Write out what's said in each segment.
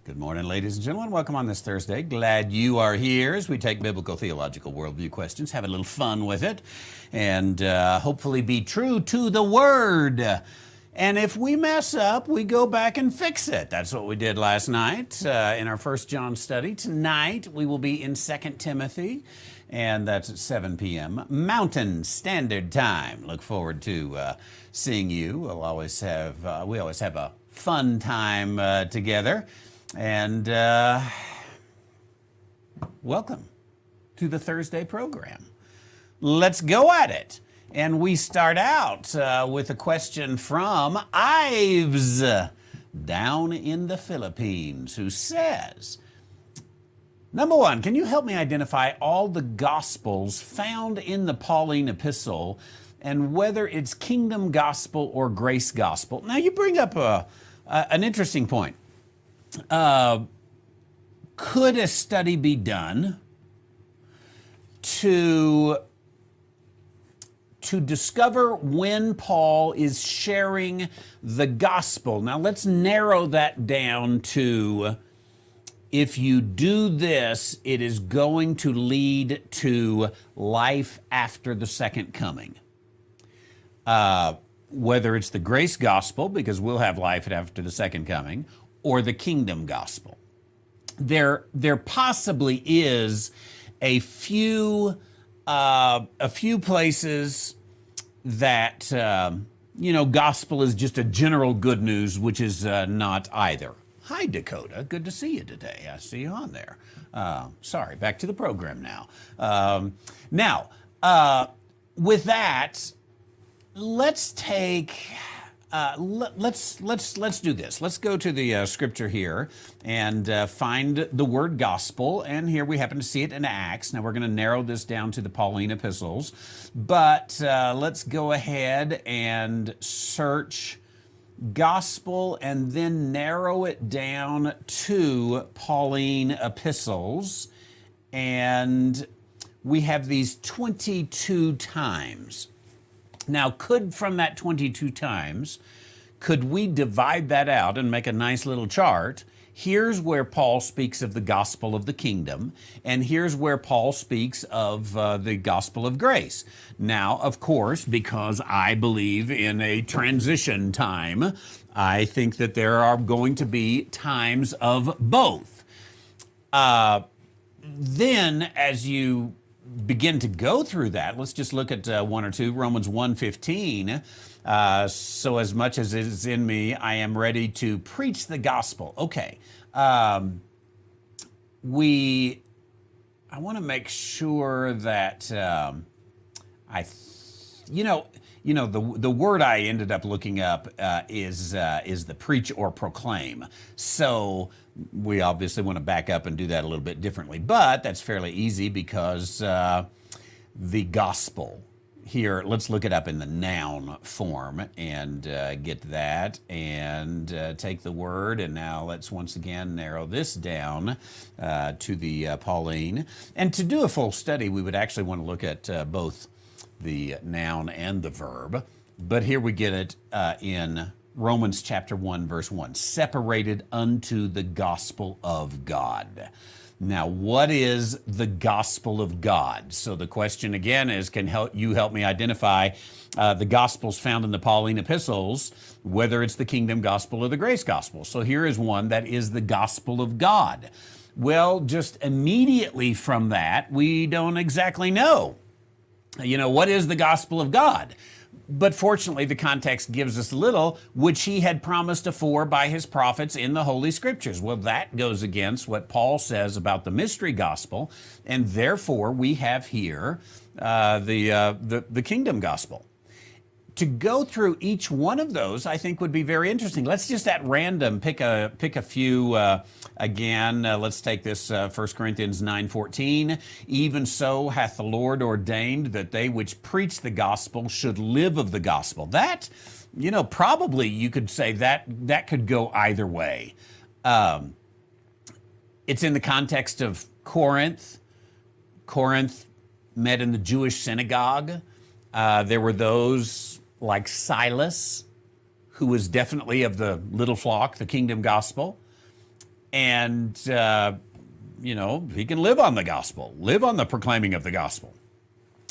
Good morning, ladies and gentlemen. Welcome on this Thursday. Glad you are here as we take biblical theological worldview questions, have a little fun with it, and hopefully be true to the Word. And if we mess up, we go back and fix it. That's what we did last night in our First John study. Tonight, we will be in 2 Timothy, and that's at 7 p.m. Mountain Standard Time. Look forward to seeing you. We always have a fun time together. And welcome to the Thursday program. Let's go at it. And we start out with a question from Ives down in the Philippines, who says, number one, can you help me identify all the Gospels found in the Pauline epistle and whether it's kingdom gospel or grace gospel? Now, you bring up an interesting point. Could a study be done to discover when Paul is sharing the gospel? Now let's narrow that down to, if you do this, it is going to lead to life after the second coming. Whether it's the grace gospel, because we'll have life after the second coming, or the kingdom gospel. There possibly is a few places that gospel is just a general good news, which is not either. Hi, Dakota. Good to see you today. I see you on there. Sorry, back to the program now. With that, let's take. Let's do this. Let's go to the scripture here and find the word gospel. And here we happen to see it in Acts. Now we're going to narrow this down to the Pauline epistles, but let's go ahead and search gospel and then narrow it down to Pauline epistles. And we have these 22 times. Now, from that 22 times, could we divide that out and make a nice little chart? Here's where Paul speaks of the gospel of the kingdom, and here's where Paul speaks of the gospel of grace. Now, of course, because I believe in a transition time, I think that there are going to be times of both. Then, as you begin to go through that, let's just look at one or two. Romans 1:15. So as much as it is in me, I am ready to preach the gospel. Okay. I want to make sure that the word I ended up looking up is the preach or proclaim. So we obviously want to back up and do that a little bit differently, but that's fairly easy because the gospel here, let's look it up in the noun form and get that and take the word. And now let's once again narrow this down to the Pauline. And to do a full study, we would actually want to look at both the noun and the verb. But here we get it in Romans chapter 1, verse 1, separated unto the gospel of God. Now, what is the gospel of God? So the question again is, can you help me identify the gospels found in the Pauline epistles, whether it's the kingdom gospel or the grace gospel? So here is one that is the gospel of God. Well, just immediately from that, we don't exactly know. What is the gospel of God? But fortunately, the context gives us little, which he had promised afore by his prophets in the Holy Scriptures. Well, that goes against what Paul says about the mystery gospel, and therefore we have here the kingdom gospel. To go through each one of those, I think, would be very interesting. Let's just at random pick a few. Let's take this 1 Corinthians 9:14. Even so hath the Lord ordained that they which preach the gospel should live of the gospel. That, probably you could say that could go either way. It's in the context of Corinth. Corinth met in the Jewish synagogue. There were those like Silas, who was definitely of the little flock, the kingdom gospel. And, he can live on the gospel, live on the proclaiming of the gospel.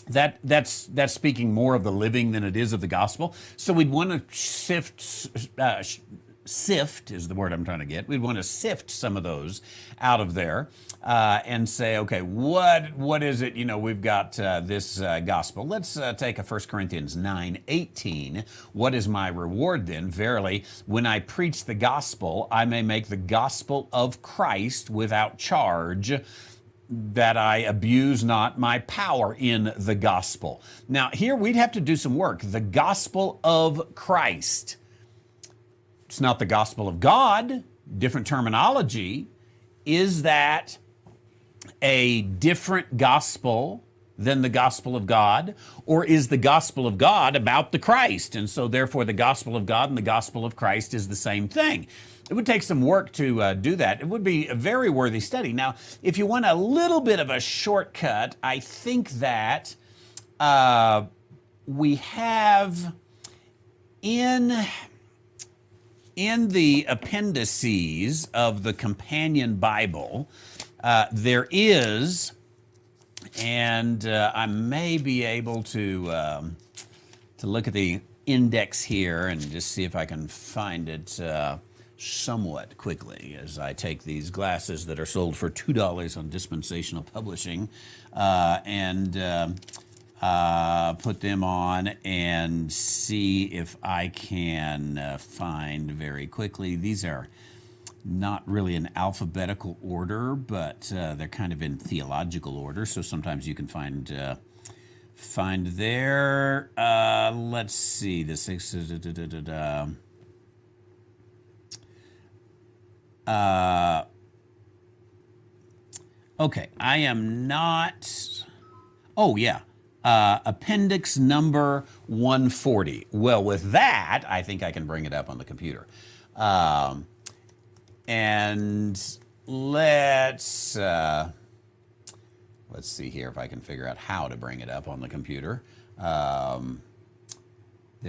That's speaking more of the living than it is of the gospel. So we'd want to sift is the word I'm trying to get. We'd want to sift some of those out of there and say, okay, what is it? We've got this gospel. Let's take a 1 Corinthians 9:18. What is my reward then? Verily, when I preach the gospel, I may make the gospel of Christ without charge, that I abuse not my power in the gospel. Now, here we'd have to do some work. The gospel of Christ. It's not the gospel of God. Different terminology. Is that a different gospel than the gospel of God? Or is the gospel of God about the Christ? And so therefore the gospel of God and the gospel of Christ is the same thing. It would take some work to do that. It would be a very worthy study. Now, if you want a little bit of a shortcut, I think that we have in the appendices of the companion Bible, there is, and I may be able to look at the index here and just see if I can find it somewhat quickly as I take these glasses that are sold for $2 on dispensational publishing and put them on and see if I can find very quickly. These are not really in alphabetical order, but they're kind of in theological order, so sometimes you can find there. Let's see, the six. Okay, I am not. Oh, yeah. Appendix number 140. Well, with that, I think I can bring it up on the computer. And let's see here if I can figure out how to bring it up on the computer. There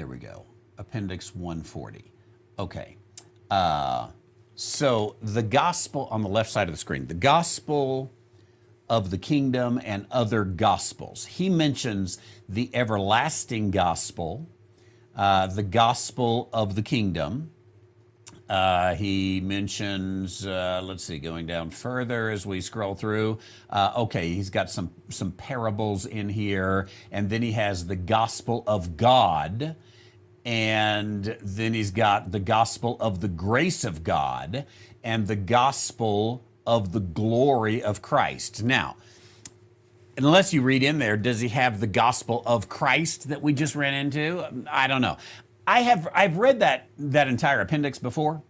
we go. Appendix 140. Okay. So the gospel on the left side of the screen, the gospel of the kingdom and other gospels. He mentions the everlasting gospel, the gospel of the kingdom. He mentions, let's see, going down further as we scroll through. Okay, he's got some parables in here, and then he has the gospel of God, and then he's got the gospel of the grace of God, and the gospel of the glory of Christ. Now, unless you read in there, does he have the gospel of Christ that we just ran into? I don't know. I've read that entire appendix before.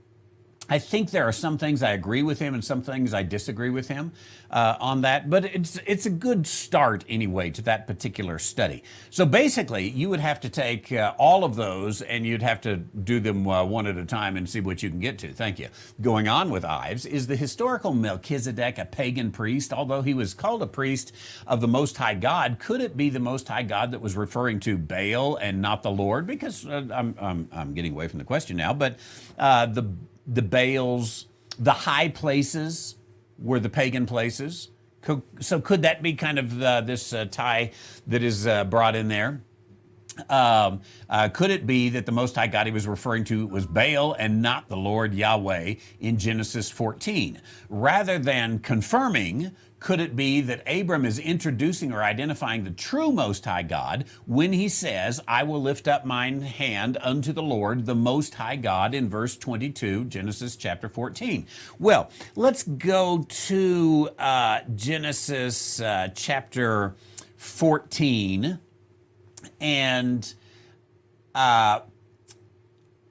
I think there are some things I agree with him and some things I disagree with him on that, but it's a good start anyway to that particular study. So basically, you would have to take all of those and you'd have to do them one at a time and see what you can get to. Thank you. Going on with Ives, is the historical Melchizedek a pagan priest? Although he was called a priest of the Most High God, could it be the Most High God that was referring to Baal and not the Lord? Because I'm getting away from the question now, but the Baals, the high places were the pagan places. So could that be kind of this tie that is brought in there? Could it be that the Most High God he was referring to was Baal and not the Lord Yahweh in Genesis 14? Rather than confirming, could it be that Abram is introducing or identifying the true Most High God when he says, I will lift up mine hand unto the Lord, the Most High God, in verse 22, Genesis chapter 14? Well, let's go to Genesis chapter 14 and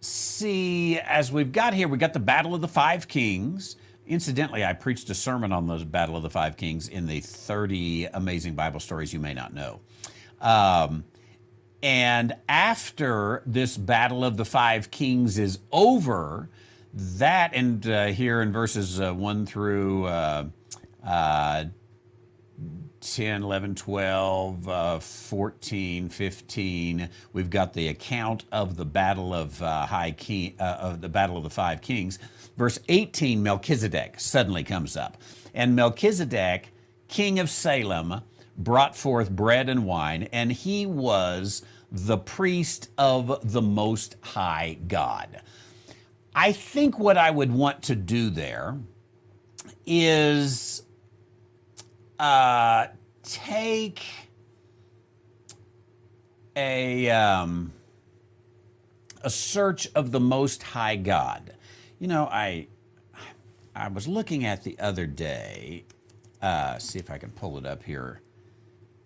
see, as we've got here, we got the Battle of the Five Kings. Incidentally, I preached a sermon on the Battle of the Five Kings in the 30 Amazing Bible Stories You May Not Know. And after this Battle of the Five Kings is over, that, and here in verses 1 through 10, 11, 12, 14, 15. We've got the account of the battle of of the battle of the five kings. Verse 18, Melchizedek suddenly comes up. And Melchizedek, king of Salem, brought forth bread and wine, and he was the priest of the Most High God. I think what I would want to do there is take a search of the Most High God. You know, I was looking at the other day, see if I can pull it up here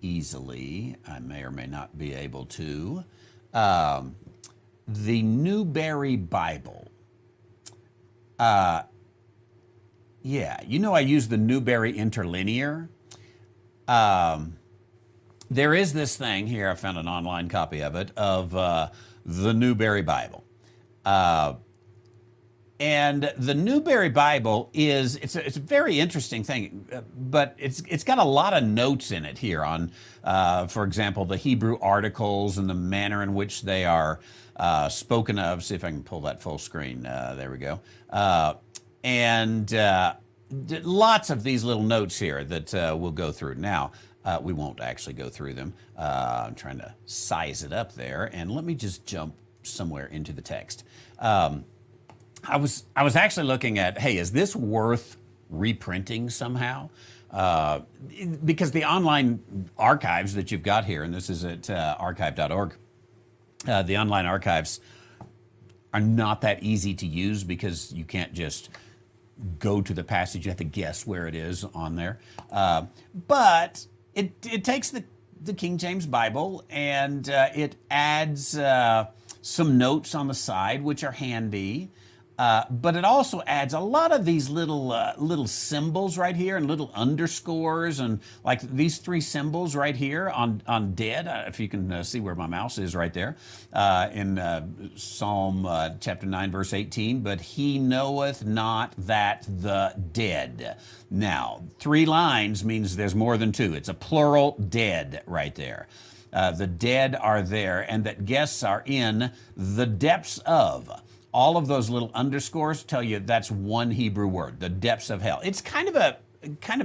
easily. I may or may not be able to. The Newberry Bible. Yeah, you know I use the Newberry Interlinear. There is this thing here, I found an online copy of it, of the Newberry Bible. And the Newberry Bible it's a very interesting thing, but it's got a lot of notes in it here on, for example, the Hebrew articles and the manner in which they are spoken of. See if I can pull that full screen. There we go. And lots of these little notes here that we'll go through. Now, we won't actually go through them. I'm trying to size it up there, and let me just jump somewhere into the text. I was actually looking at, hey, is this worth reprinting somehow? Because the online archives that you've got here, and this is at archive.org, the online archives are not that easy to use because you can't just go to the passage. You have to guess where it is on there. But it takes the King James Bible and it adds some notes on the side, which are handy. But it also adds a lot of these little symbols right here and little underscores, and like these three symbols right here on dead, if you can see where my mouse is right there, in Psalm chapter 9, verse 18, but he knoweth not that the dead. Now, 3 lines means there's more than 2. It's a plural dead right there. The dead are there, and that guests are in the depths of. All of those little underscores tell you that's one Hebrew word, the depths of hell. It's kind of a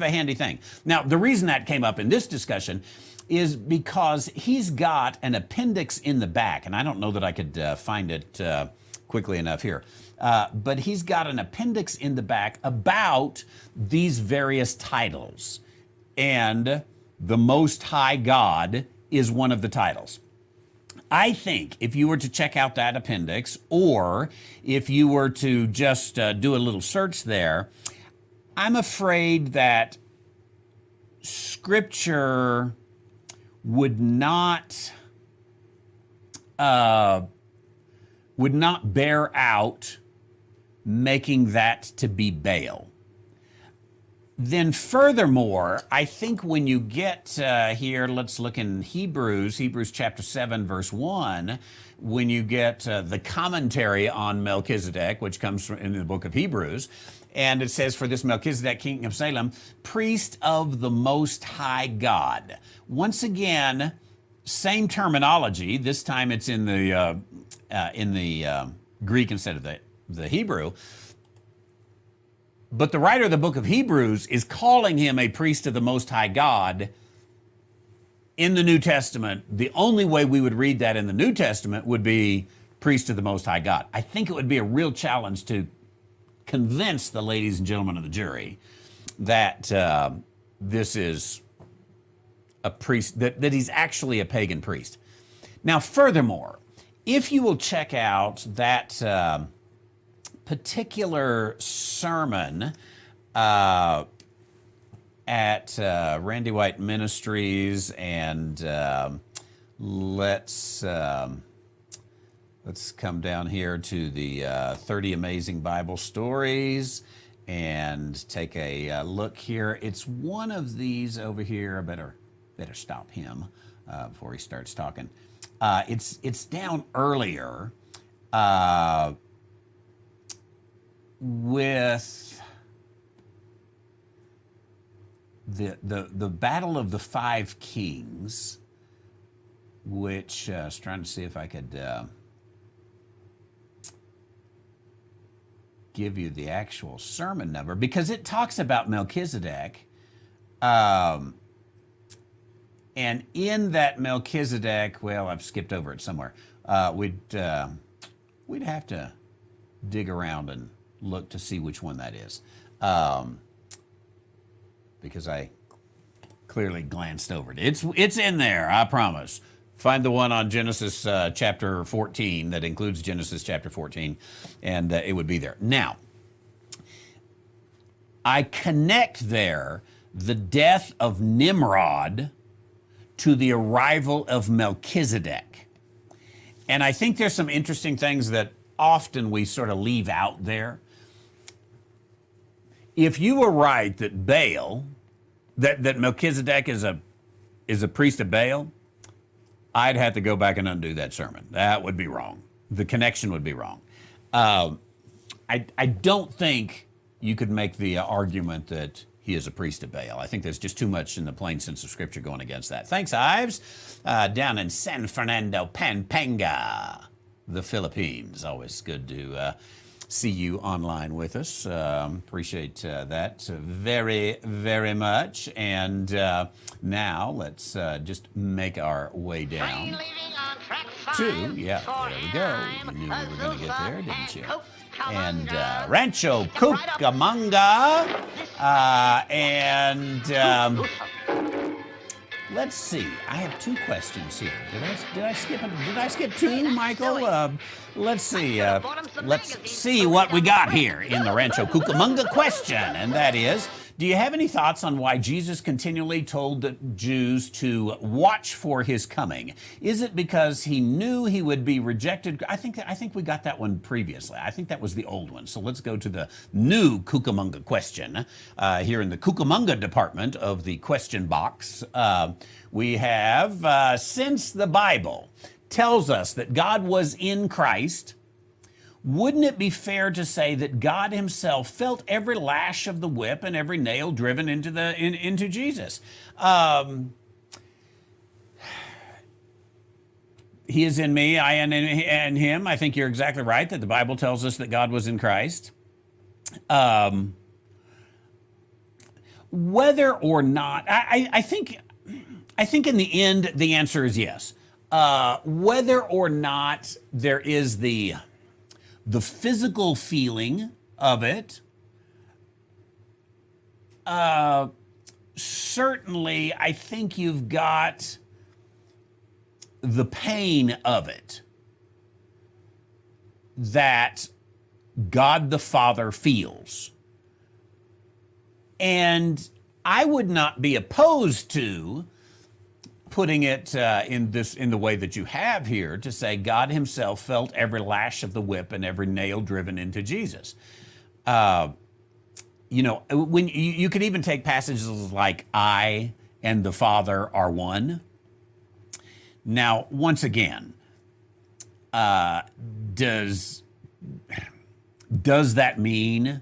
handy thing. Now, the reason that came up in this discussion is because he's got an appendix in the back, and I don't know that I could find it quickly enough here, but he's got an appendix in the back about these various titles, and the Most High God is one of the titles. I think if you were to check out that appendix, or if you were to just do a little search there, I'm afraid that Scripture would not bear out making that to be Baal. Then furthermore, I think when you get here, let's look in Hebrews chapter 7, verse 1, when you get the commentary on Melchizedek, which comes from in the book of Hebrews, and it says, for this Melchizedek, king of Salem, priest of the Most High God. Once again, same terminology. This time it's in the Greek instead of the Hebrew. But the writer of the book of Hebrews is calling him a priest of the Most High God in the New Testament. The only way we would read that in the New Testament would be priest of the Most High God. I think it would be a real challenge to convince the ladies and gentlemen of the jury that this is a priest, that he's actually a pagan priest. Now, furthermore, if you will check out that particular sermon at Randy White Ministries, and let's come down here to the 30 Amazing Bible Stories and take a look here. It's one of these over here. I better stop him before he starts talking. It's down earlier. With the battle of the five kings, which I was trying to see if I could give you the actual sermon number, because it talks about Melchizedek. And in that Melchizedek, well, I've skipped over it somewhere. We'd have to dig around and look to see which one that is, because I clearly glanced over it. It's in there, I promise. Find the one on Genesis chapter 14 that includes Genesis chapter 14, and it would be there. Now, I connect there the death of Nimrod to the arrival of Melchizedek. And I think there's some interesting things that often we sort of leave out there. If you were right that Baal, that Melchizedek is a priest of Baal, I'd have to go back and undo that sermon. That would be wrong. The connection would be wrong. I don't think you could make the argument that he is a priest of Baal. I think there's just too much in the plain sense of Scripture going against that. Thanks, Ives. Down in San Fernando, Pampanga, the Philippines. Always good to see you online with us. Appreciate that very, very much. And now let's just make our way down to, yeah, there we go. You knew we were going to get there, didn't you? And Rancho Cucamonga. Let's see. I have two questions here. Did I skip two, Michael? Let's see. Let's see what we got here in the Rancho Cucamonga question, and that is, do you have any thoughts on why Jesus continually told the Jews to watch for his coming? Is it because he knew he would be rejected? I think we got that one previously. I think that was the old one. So let's go to the new Cucamonga question. Here in the Cucamonga department of the question box, we have, since the Bible tells us that God was in Christ, wouldn't it be fair to say that God himself felt every lash of the whip and every nail driven into Jesus? He is in me, I am in him. I think you're exactly right that the Bible tells us that God was in Christ. Whether or not, I think in the end, the answer is yes. Whether or not there is the physical feeling of it, certainly I think you've got the pain of it that God the Father feels. And I would not be opposed to putting it in the way that you have here, to say God himself felt every lash of the whip and every nail driven into Jesus. When you could even take passages like I and the Father are one. Now, once again, does that mean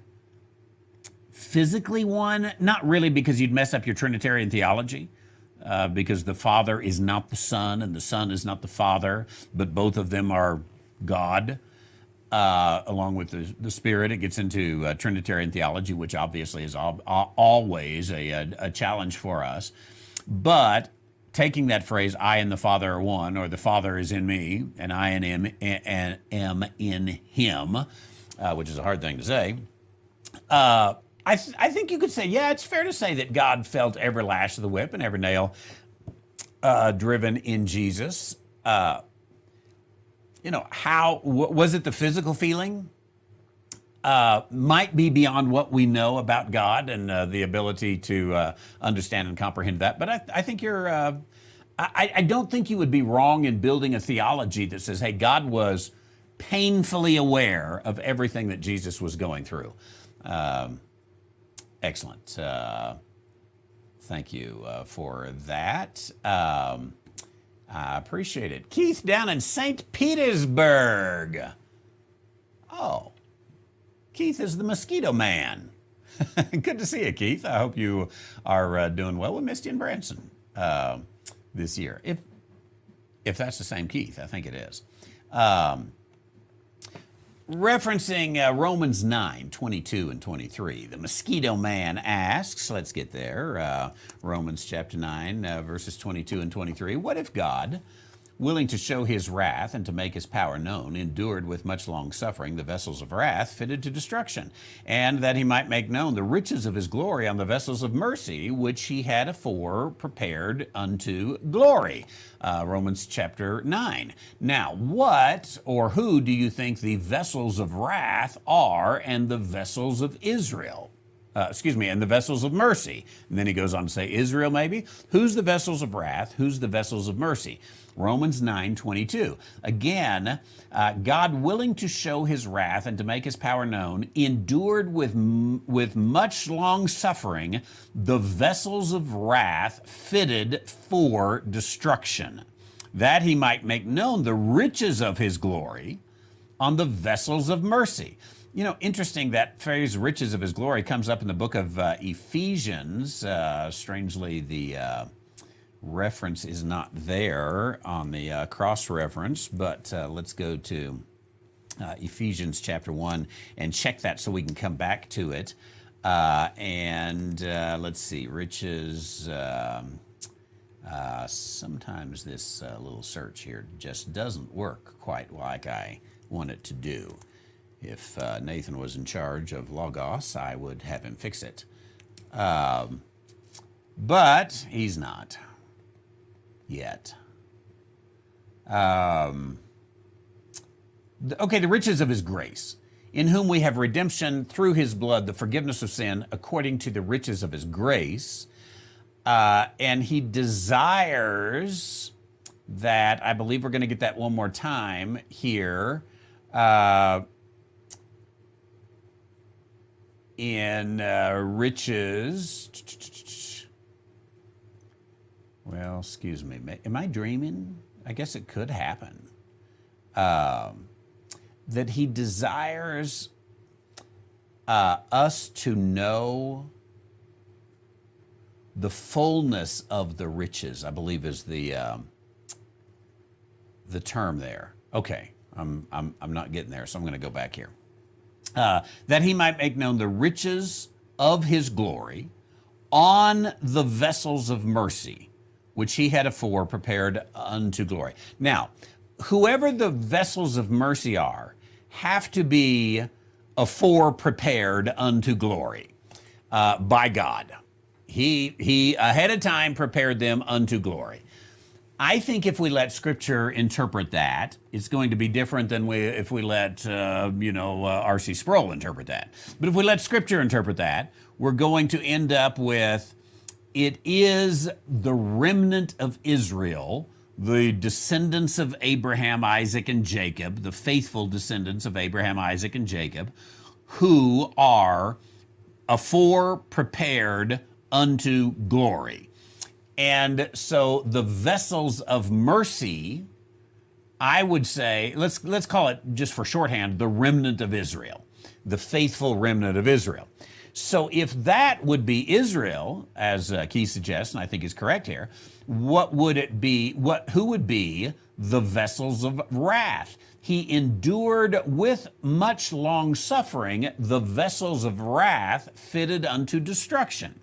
physically one? Not really, because you'd mess up your Trinitarian theology. Because the Father is not the Son and the Son is not the Father, but both of them are God, along with the Spirit. It gets into Trinitarian theology, which obviously is always a challenge for us. But taking that phrase, I and the Father are one, or the Father is in me and I am in him, which is a hard thing to say, I think you could say, yeah, it's fair to say that God felt every lash of the whip and every nail driven in Jesus. How was it the physical feeling? Might be beyond what we know about God and the ability to understand and comprehend that. But I think you're, I don't think you would be wrong in building a theology that says, hey, God was painfully aware of everything that Jesus was going through. Excellent. Thank you for that. I appreciate it. Keith down in St. Petersburg. Oh, Keith is the mosquito man. Good to see you, Keith. I hope you are doing well with Misty and Branson this year. If that's the same Keith, I think it is. Referencing Romans 9, 22 and 23, the Mosquito Man asks, let's get there, Romans chapter 9, verses 22 and 23, what if God, willing to show his wrath and to make his power known, endured with much long suffering the vessels of wrath fitted to destruction, and that he might make known the riches of his glory on the vessels of mercy, which he had afore prepared unto glory. Romans chapter 9. Now, what or who do you think the vessels of wrath are and the vessels of Israel? And the vessels of mercy. And then he goes on to say, Israel maybe? Who's the vessels of wrath? Who's the vessels of mercy? Romans 9:22. Again, God willing to show his wrath and to make his power known, endured with much long suffering the vessels of wrath fitted for destruction, that he might make known the riches of his glory on the vessels of mercy. You know, interesting that phrase, riches of his glory, comes up in the book of Ephesians. Strangely, the reference is not there on the cross-reference, but let's go to Ephesians chapter 1 and check that so we can come back to it. Let's see, riches. Sometimes this little search here just doesn't work quite like I want it to do. If Nathan was in charge of Logos, I would have him fix it. But he's not yet. Okay, the riches of his grace, in whom we have redemption through his blood, the forgiveness of sin, according to the riches of his grace. And he desires that, I believe we're going to get that one more time here, in riches. Well, excuse me. Am I dreaming? I guess it could happen. That he desires us to know the fullness of the riches, I believe is the term there. Okay, I'm not getting there, so I'm going to go back here. That he might make known the riches of his glory on the vessels of mercy, which he had afore prepared unto glory. Now, whoever the vessels of mercy are have to be afore prepared unto glory by God. He ahead of time prepared them unto glory. I think if we let Scripture interpret that, it's going to be different than if we let, R.C. Sproul interpret that. But if we let Scripture interpret that, we're going to end up with, it is the remnant of Israel, the descendants of Abraham, Isaac, and Jacob, the faithful descendants of Abraham, Isaac, and Jacob, who are afore prepared unto glory. And so the vessels of mercy, I would say, let's call it, just for shorthand, the remnant of Israel, the faithful remnant of Israel. So if that would be Israel, as Keith suggests, and I think is correct here, what would it be? Who would be the vessels of wrath? He endured with much long suffering the vessels of wrath fitted unto destruction.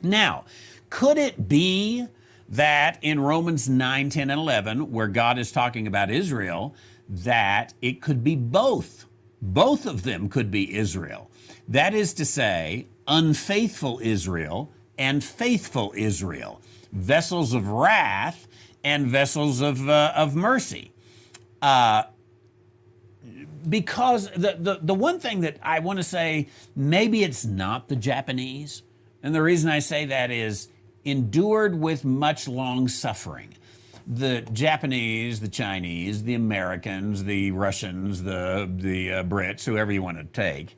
Now, could it be that in Romans 9, 10, and 11, where God is talking about Israel, that it could be both? Both of them could be Israel. That is to say, unfaithful Israel and faithful Israel, vessels of wrath and vessels of mercy. Because the one thing that I want to say, maybe it's not the Japanese, and the reason I say that is endured with much long suffering. The Japanese, the Chinese, the Americans, the Russians, the Brits, whoever you want to take,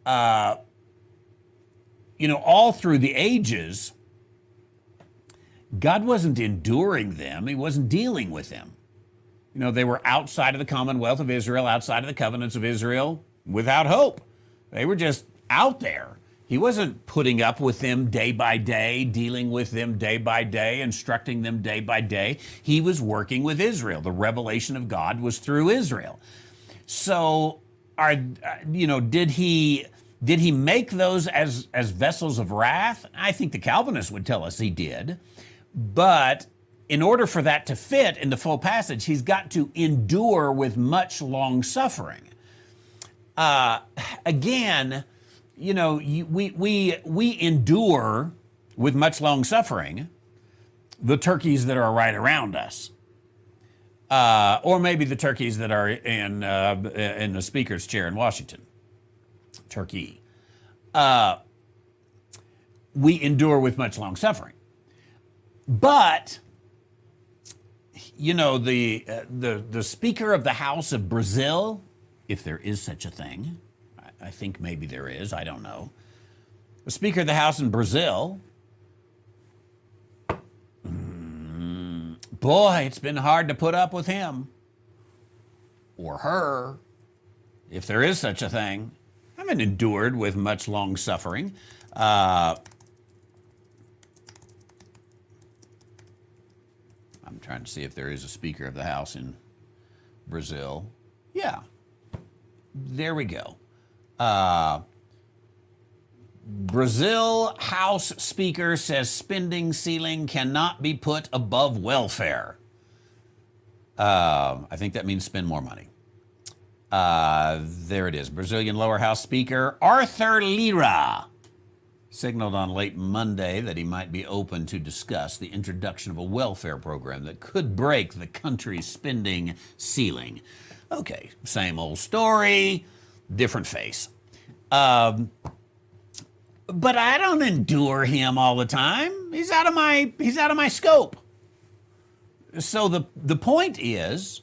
all through the ages, God wasn't enduring them. He wasn't dealing with them. They were outside of the commonwealth of Israel, outside of the covenants of Israel, without hope. They were just out there. He wasn't putting up with them day by day, dealing with them day by day, instructing them day by day. He was working with Israel. The revelation of God was through Israel. So, did he make those as vessels of wrath? I think the Calvinists would tell us he did. But in order for that to fit in the full passage, he's got to endure with much long suffering. Again, we endure with much long suffering the turkeys that are right around us, or maybe the turkeys that are in the speaker's chair in Washington. Turkey. We endure with much long suffering, but the Speaker of the House of Brazil, if there is such a thing. I think maybe there is. I don't know. The Speaker of the House in Brazil, boy, it's been hard to put up with him or her, if there is such a thing. I haven't endured with much long suffering. I'm trying to see if there is a Speaker of the House in Brazil. Yeah, there we go. Brazil House Speaker says spending ceiling cannot be put above welfare. I think that means spend more money. There it is. Brazilian lower house Speaker Arthur Lira signaled on late Monday that he might be open to discuss the introduction of a welfare program that could break the country's spending ceiling. Okay, same old story, different face. But I don't endure him all the time. He's out of my scope. So the point is,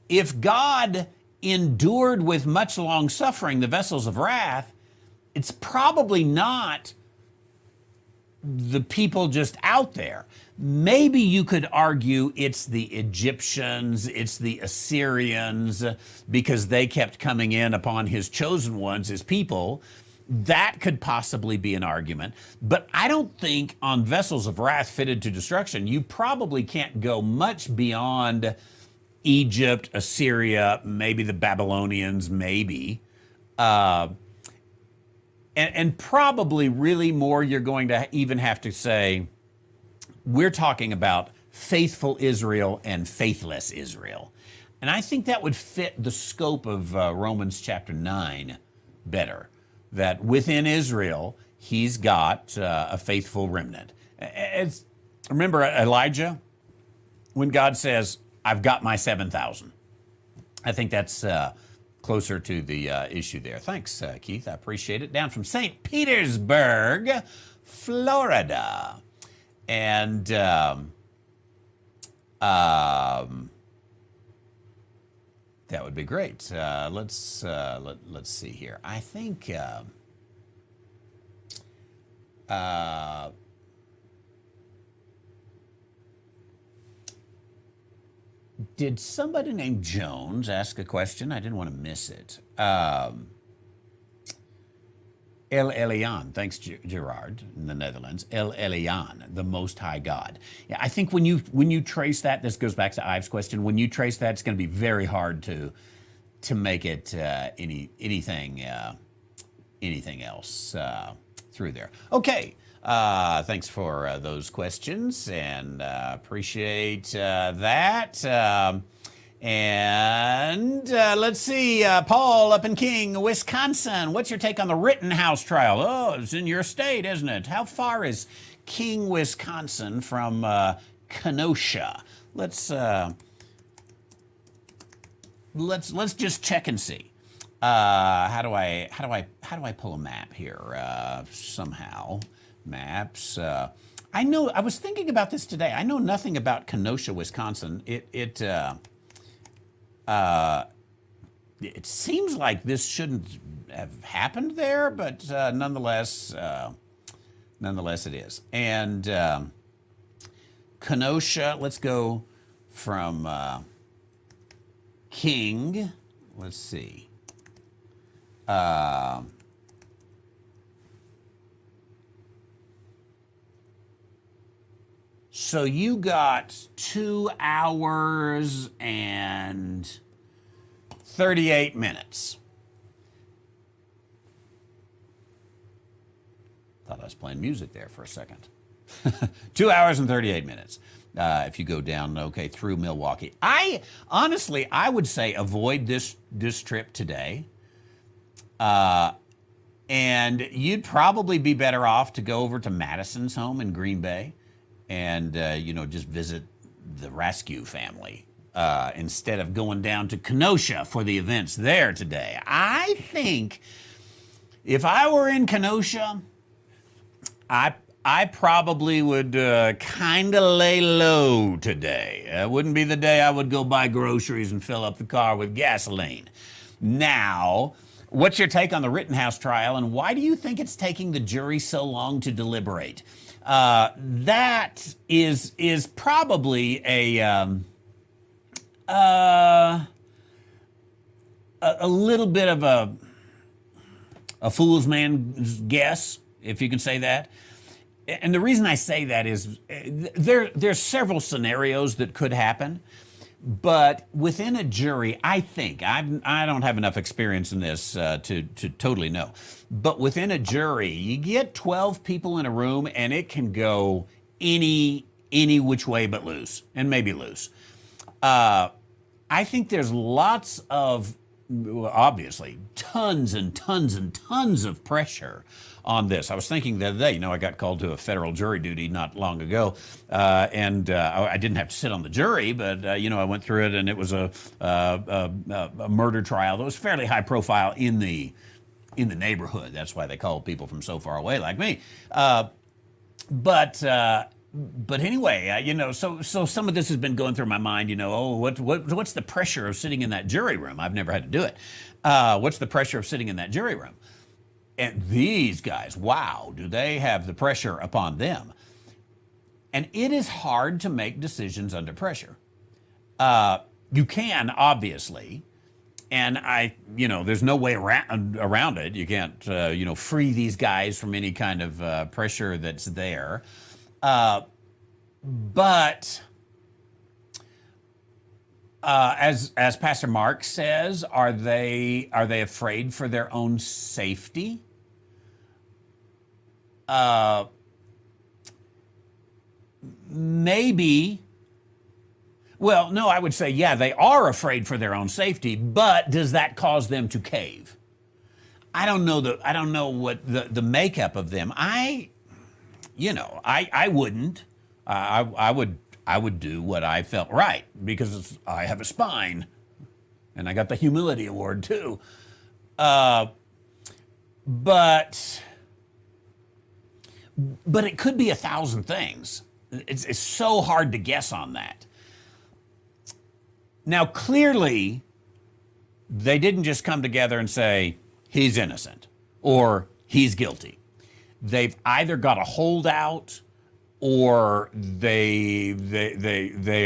if God endured with much long suffering the vessels of wrath, it's probably not the people just out there. Maybe you could argue it's the Egyptians, it's the Assyrians, because they kept coming in upon his chosen ones, his people. That could possibly be an argument. But I don't think on vessels of wrath fitted to destruction, you probably can't go much beyond Egypt, Assyria, maybe the Babylonians, maybe. And probably really more you're going to even have to say, we're talking about faithful Israel and faithless Israel. And I think that would fit the scope of Romans chapter 9 better, that within Israel, he's got a faithful remnant. Remember Elijah? When God says, I've got my 7,000. I think that's closer to the issue there. Thanks, Keith. I appreciate it. Down from St. Petersburg, Florida. And that would be great. Let's see here. I think did somebody named Jones ask a question? I didn't want to miss it. El Elyon, thanks Gerard in the Netherlands. El Elyon, the Most High God. Yeah, I think when you trace that, this goes back to Ives' question. When you trace that, it's going to be very hard to make it anything else through there. Okay, thanks for those questions, and appreciate that. And let's see, Paul up in King, Wisconsin. What's your take on the Rittenhouse trial? Oh, it's in your state, isn't it? How far is King, Wisconsin from Kenosha? Let's just check and see. How do I pull a map here? Somehow, maps. I know. I was thinking about this today. I know nothing about Kenosha, Wisconsin. It seems like this shouldn't have happened there, but nonetheless it is. And Kenosha, let's go from King. Let's see. So you got 2 hours and 38 minutes. Thought I was playing music there for a second. 2 hours and 38 minutes. If you go down, okay, through Milwaukee. Honestly, I would say avoid this trip today. And you'd probably be better off to go over to Madison's home in Green Bay and, just visit the Raskew family instead of going down to Kenosha for the events there today. I think if I were in Kenosha, I probably would kind of lay low today. It wouldn't be the day I would go buy groceries and fill up the car with gasoline. Now, what's your take on the Rittenhouse trial, and why do you think it's taking the jury so long to deliberate? That is probably a little bit of a fool's man's guess, if you can say that. And the reason I say that is there's several scenarios that could happen, but within a jury, I think, I don't have enough experience in this to totally know, but within a jury, you get 12 people in a room and it can go any which way but loose, and maybe loose. I think there's lots of, obviously, tons and tons and tons of pressure on this. I was thinking the other day, I got called to a federal jury duty not long ago, and I didn't have to sit on the jury, but I went through it, and it was a murder trial that was fairly high profile in the neighborhood. That's why they call people from so far away like me. But anyway, so some of this has been going through my mind. What's the pressure of sitting in that jury room? I've never had to do it. What's the pressure of sitting in that jury room? And these guys, wow, do they have the pressure upon them? And it is hard to make decisions under pressure. You can, obviously, and there's no way around it. You can't, free these guys from any kind of pressure that's there. But as Pastor Mark says, are they afraid for their own safety? Maybe. Well, no, I would say, yeah, they are afraid for their own safety, but does that cause them to cave? I don't know what the makeup of them. I wouldn't. I would do what I felt right because I have a spine, and I got the humility award too. But it could be 1,000 things. It's so hard to guess on that. Now, clearly, they didn't just come together and say, he's innocent or he's guilty. They've either got a holdout or they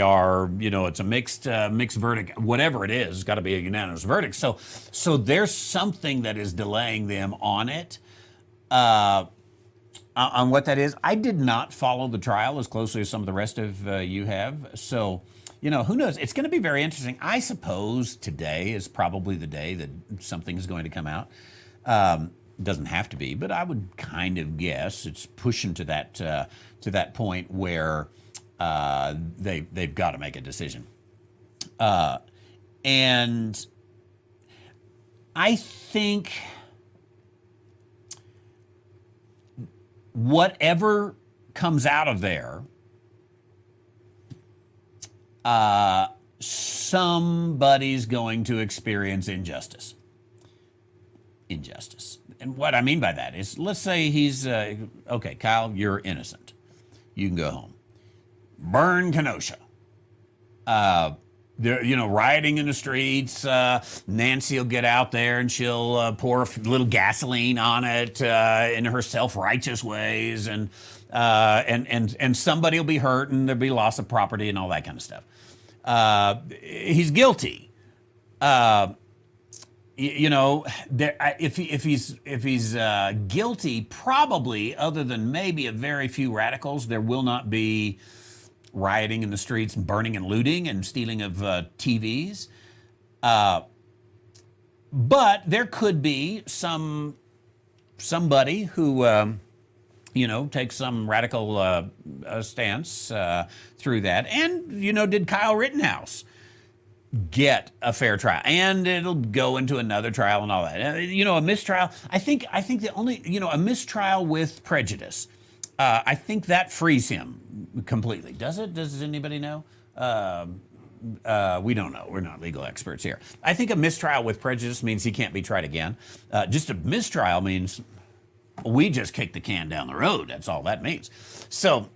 are, it's a mixed verdict. Whatever it is, it's got to be a unanimous verdict. So there's something that is delaying them on it. On what that is, I did not follow the trial as closely as some of the rest of you have. So, who knows? It's going to be very interesting. I suppose today is probably the day that something is going to come out. Doesn't have to be, but I would kind of guess it's pushing to that point where they've got to make a decision. And I think whatever comes out of there, somebody's going to experience injustice. And what I mean by that is, let's say he's, okay, Kyle, you're innocent. You can go home. Burn Kenosha. They're, rioting in the streets. Nancy will get out there and she'll pour a little gasoline on it in her self-righteous ways, and somebody will be hurt, and there'll be loss of property and all that kind of stuff. He's guilty. If he's guilty, probably, other than maybe a very few radicals, there will not be rioting in the streets and burning and looting and stealing of TVs. But there could be somebody who, takes some radical stance through that. And, did Kyle Rittenhouse get a fair trial? And it'll go into another trial and all that. A mistrial. I think the only, a mistrial with prejudice. I think that frees him completely. Does it? Does anybody know? We don't know. We're not legal experts here. I think a mistrial with prejudice means he can't be tried again. Just a mistrial means we just kicked the can down the road. That's all that means. So,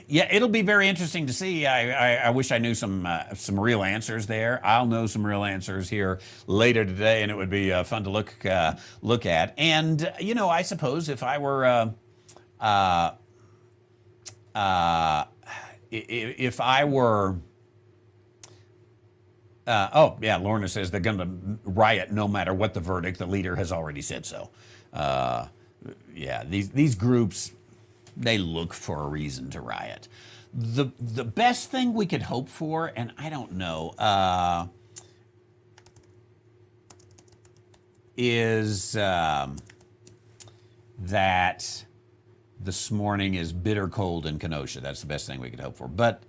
yeah, it'll be very interesting to see. I wish I knew some real answers there. I'll know some real answers here later today, and it would be fun to look at. And I suppose if I were Lorna says they're going to riot no matter what the verdict. The leader has already said so. These groups, they look for a reason to riot. The best thing we could hope for, and I don't know, is that this morning is bitter cold in Kenosha. That's the best thing we could hope for. But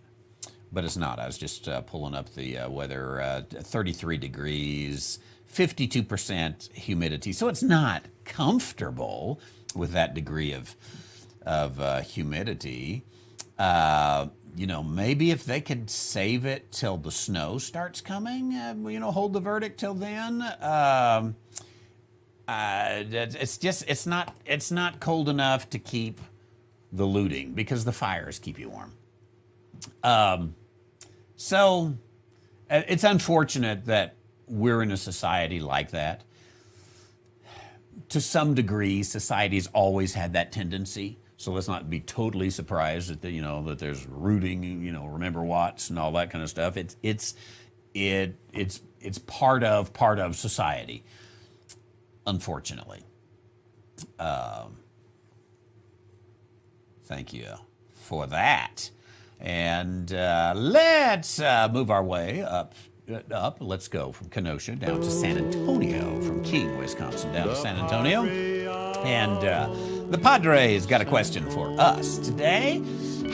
it's not. I was just pulling up the weather, 33 degrees, 52% humidity. So it's not comfortable with that degree of humidity. Maybe if they could save it till the snow starts coming, hold the verdict till then. It's not cold enough to keep the looting because the fires keep you warm. So it's unfortunate that we're in a society like that. To some degree, society's always had that tendency. So let's not be totally surprised that that there's rooting, remember Watts and all that kind of stuff. It's part of society, unfortunately. Thank you for that. And let's move our way up. Let's go from Kenosha down to San Antonio, from King, Wisconsin, down to San Antonio. And the Padre's got a question for us today.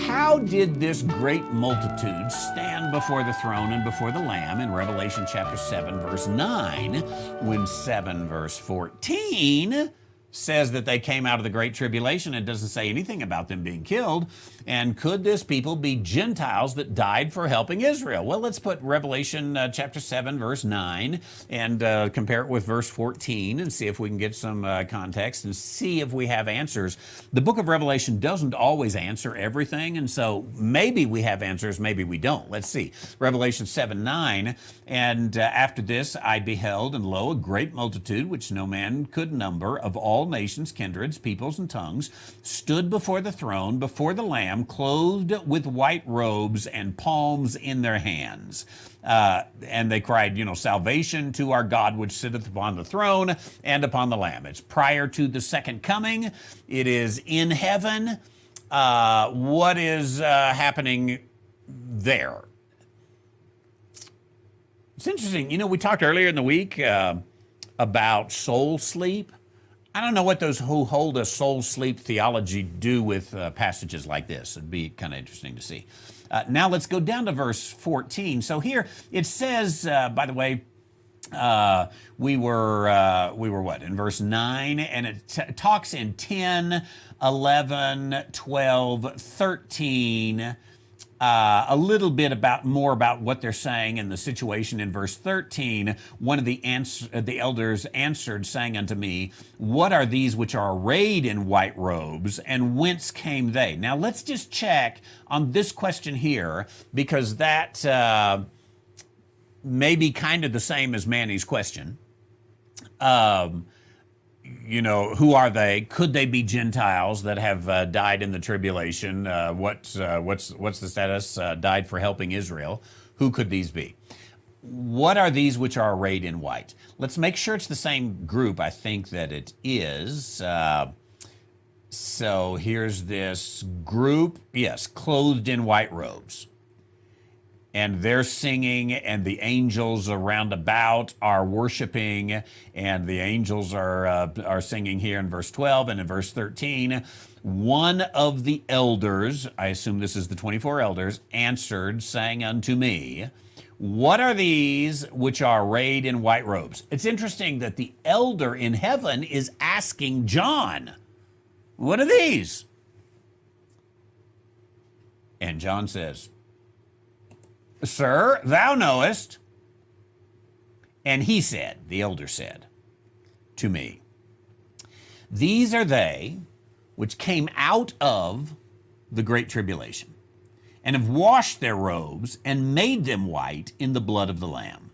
How did this great multitude stand before the throne and before the Lamb in Revelation chapter 7, verse 9, when 7, verse 14 says that they came out of the Great Tribulation? It doesn't say anything about them being killed. And could this people be Gentiles that died for helping Israel? Well, let's put Revelation chapter 7, verse 9, and compare it with verse 14 and see if we can get some context and see if we have answers. The book of Revelation doesn't always answer everything, and so maybe we have answers, maybe we don't. Let's see. Revelation 7, 9, and after this I beheld, and lo, a great multitude, which no man could number, of all nations, kindreds, peoples, and tongues, stood before the throne, before the Lamb, clothed with white robes and palms in their hands. And they cried, salvation to our God, which sitteth upon the throne and upon the Lamb. It's prior to the second coming. It is in heaven. What is happening there? It's interesting. We talked earlier in the week about soul sleep. I don't know what those who hold a soul sleep theology do with passages like this. It'd be kind of interesting to see. Now let's go down to verse 14. So here it says, by the way, we were what, in verse 9, and it talks in 10, 11, 12, 13, a little bit more about what they're saying in the situation. In verse 13, one of the elders answered, saying unto me, what are these which are arrayed in white robes, and whence came they? Now let's just check on this question here, because that may be kind of the same as Manny's question. Who are they? Could they be Gentiles that have died in the tribulation? What's the status? Died for helping Israel. Who could these be? What are these which are arrayed in white? Let's make sure it's the same group. I think that it is. So here's this group. Yes, clothed in white robes. and they're singing, and the angels around about are worshiping, and the angels are singing here in verse 12 and in verse 13. One of the elders, I assume this is the 24 elders, answered, saying unto me, what are these which are arrayed in white robes? It's interesting that the elder in heaven is asking John, what are these? And John says, Sir, thou knowest. And he said, the elder said to me, these are they which came out of the great tribulation, and have washed their robes and made them white in the blood of the Lamb.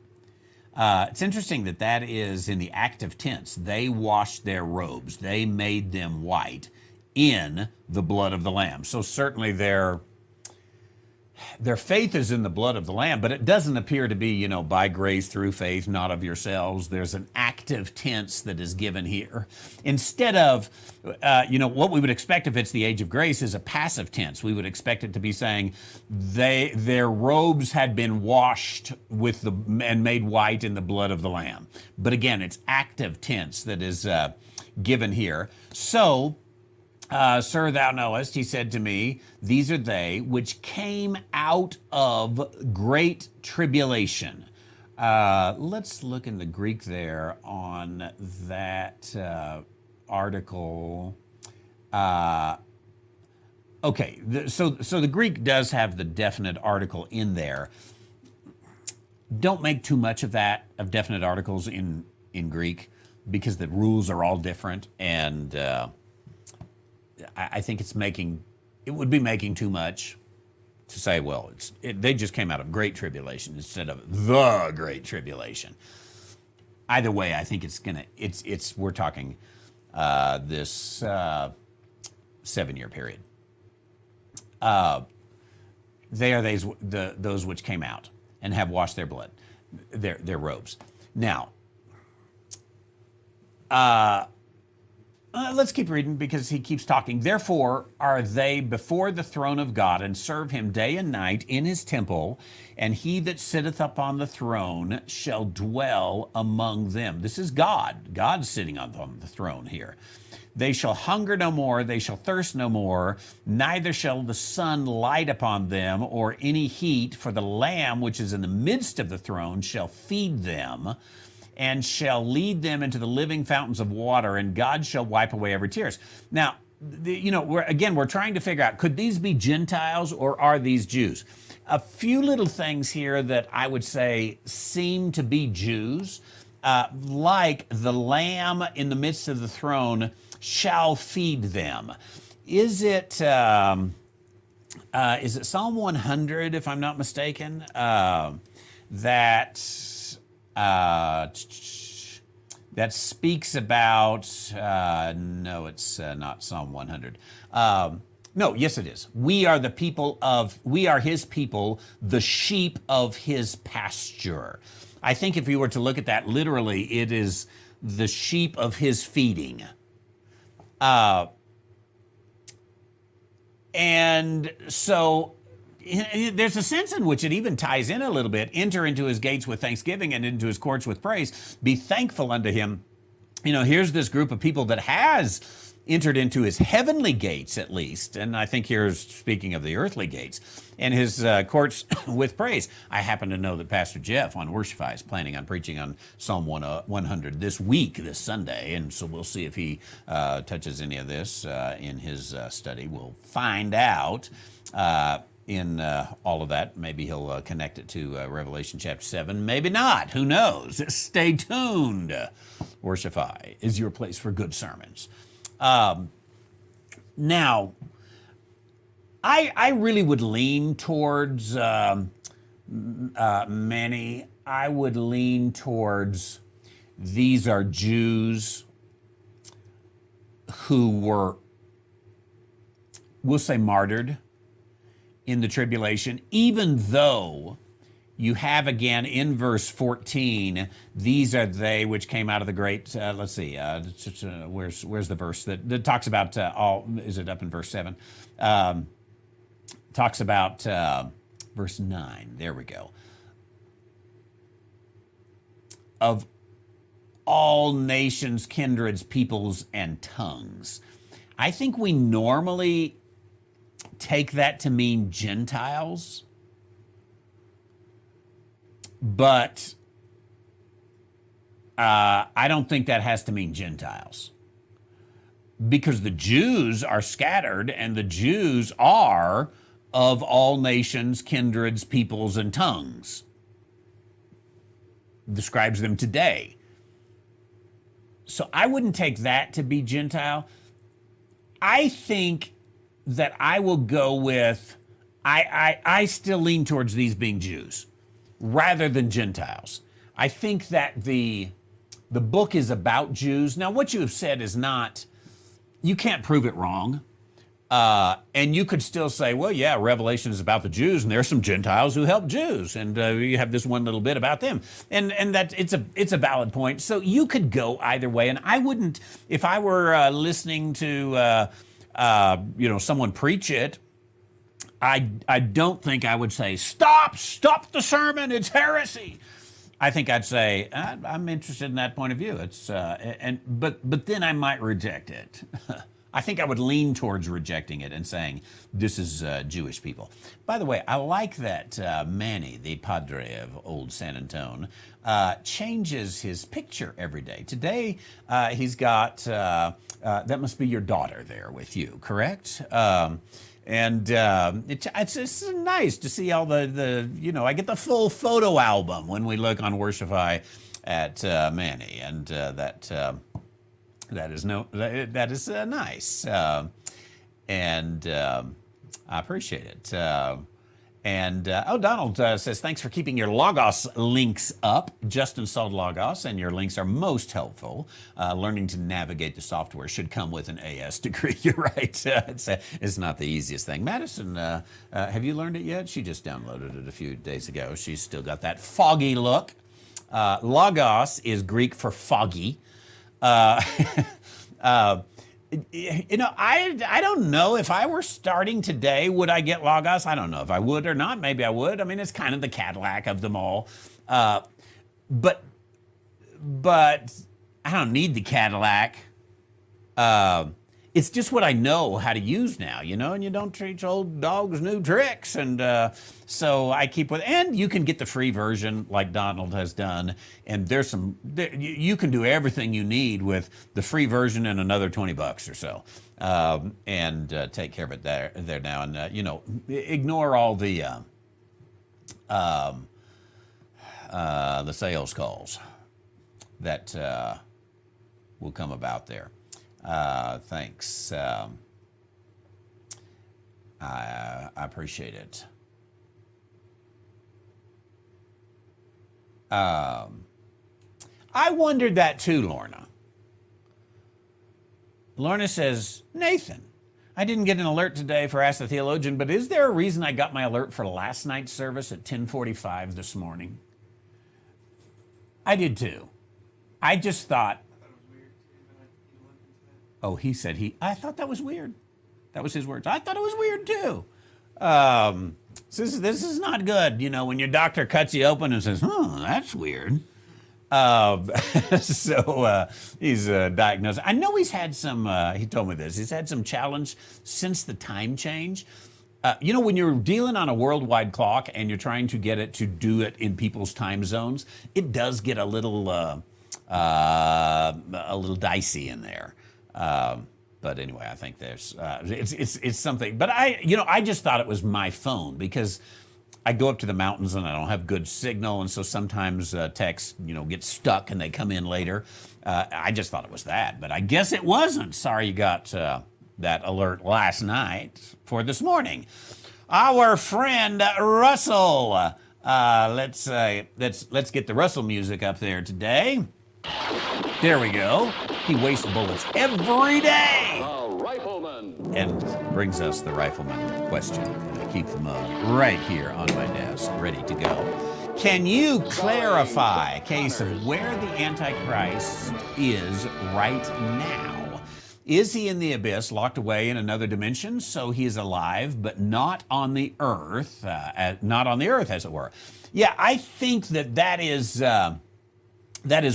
It's interesting that that is in the active tense. They washed their robes. They made them white in the blood of the Lamb. So certainly their faith is in the blood of the Lamb, but it doesn't appear to be, by grace through faith, not of yourselves. There's an active tense that is given here. Instead of, what we would expect if it's the age of grace is a passive tense. We would expect it to be saying their robes had been washed and made white in the blood of the Lamb. But again, it's active tense that is given here. So, Sir, thou knowest, he said to me, these are they which came out of great tribulation. Let's look in the Greek there on that article. Okay, so the Greek does have the definite article in there. Don't make too much of that, of definite articles in Greek, because the rules are all different, and I think it would be making too much to say, well, they just came out of great tribulation instead of the great tribulation. Either way, I think we're talking this 7-year period. They are those which came out and have washed their blood, their robes. Now, let's keep reading because he keeps talking. Therefore are they before the throne of God, and serve him day and night in his temple, and he that sitteth upon the throne shall dwell among them. This is God. God's sitting on the throne here. They shall hunger no more, they shall thirst no more, neither shall the sun light upon them, or any heat, for the Lamb which is in the midst of the throne shall feed them, and shall lead them into the living fountains of water, and God shall wipe away every tears. Now, we're trying to figure out, could these be Gentiles or are these Jews? A few little things here that I would say seem to be Jews, like the Lamb in the midst of the throne shall feed them. Is it Psalm 100, if I'm not mistaken, that speaks about, no, it's not Psalm 100. No, yes, it is. We are his people, the sheep of his pasture. I think if you were to look at that literally, it is the sheep of his feeding. And so there's a sense in which it even ties in a little bit. Enter into his gates with thanksgiving and into his courts with praise. Be thankful unto him. Here's this group of people that has entered into his heavenly gates, at least. And I think here's speaking of the earthly gates and his courts with praise. I happen to know that Pastor Jeff on Worshify is planning on preaching on Psalm 100 this week, this Sunday. And so we'll see if he touches any of this in his study. We'll find out. In all of that. Maybe he'll connect it to Revelation chapter 7. Maybe not. Who knows? Stay tuned. Worshify is your place for good sermons. Now, I really would lean towards many. I would lean towards these are Jews who were, we'll say, martyred in the tribulation, even though you have again in verse 14, these are they which came out of the great, let's see, where's the verse that talks about is it up in verse 7? Talks about Verse 9, there we go. Of all nations, kindreds, peoples, and tongues. I think we normally take that to mean Gentiles, but I don't think that has to mean Gentiles, because the Jews are scattered, and the Jews are of all nations, kindreds, peoples, and tongues. Describes them today. So I wouldn't take that to be Gentile. I think that I will go with, I still lean towards these being Jews rather than Gentiles. I think that the book is about Jews. Now, what you have said is not, you can't prove it wrong. And you could still say, well, yeah, Revelation is about the Jews, and there's some Gentiles who help Jews, and you have this one little bit about them, and that it's a valid point. So you could go either way, and I wouldn't, if I were listening to someone preach it, I don't think I would say, stop the sermon, it's heresy. I think I'd say, I'm interested in that point of view. It's but then I might reject it. I think I would lean towards rejecting it and saying, this is Jewish people. By the way, I like that Manny, the padre of Old San Antonio, changes his picture every day. Today, he's got, that must be your daughter there with you, correct? It's nice to see all the I get the full photo album when we look on Worshipify at Manny, and that is nice, and I appreciate it. Donald says, thanks for keeping your Logos links up. Just installed Logos, and your links are most helpful. Learning to navigate the software should come with an AS degree. You're right. It's not the easiest thing. Madison, have you learned it yet? She just downloaded it a few days ago. She's still got that foggy look. Logos is Greek for foggy. I don't know if I were starting today, would I get Logos? I don't know if I would or not. Maybe I would. I mean, it's kind of the Cadillac of them all. But I don't need the Cadillac. It's just what I know how to use now, and you don't teach old dogs new tricks. And so I keep with, and you can get the free version like Donald has done. And you can do everything you need with the free version and another $20 or so. And take care of it there now. And, ignore all the sales calls that will come about there. Thanks. I appreciate it. I wondered that too, Lorna. Lorna says, Nathan, I didn't get an alert today for Ask the Theologian, but is there a reason I got my alert for last night's service at 10:45 this morning? I did too. I just thought, oh, he said I thought that was weird. That was his words. I thought it was weird too. This is not good, when your doctor cuts you open and says, oh, that's weird. So he's diagnosed. I know he's had some, he told me this, he's had some challenge since the time change. When you're dealing on a worldwide clock and you're trying to get it to do it in people's time zones, it does get a little dicey in there. But anyway, I think there's it's something. But I just thought it was my phone because I go up to the mountains and I don't have good signal, and so sometimes texts get stuck and they come in later. I just thought it was that, but I guess it wasn't. Sorry you got that alert last night for this morning. Our friend Russell. Let's get the Russell music up there today. There we go. He wastes bullets every day. Rifleman. And brings us the rifleman question. And I keep the mug right here on my desk, ready to go. Can you clarify a case of where the Antichrist is right now? Is he in the abyss, locked away in another dimension? So he is alive, but not on the earth, not on the earth, as it were. Yeah, I think that is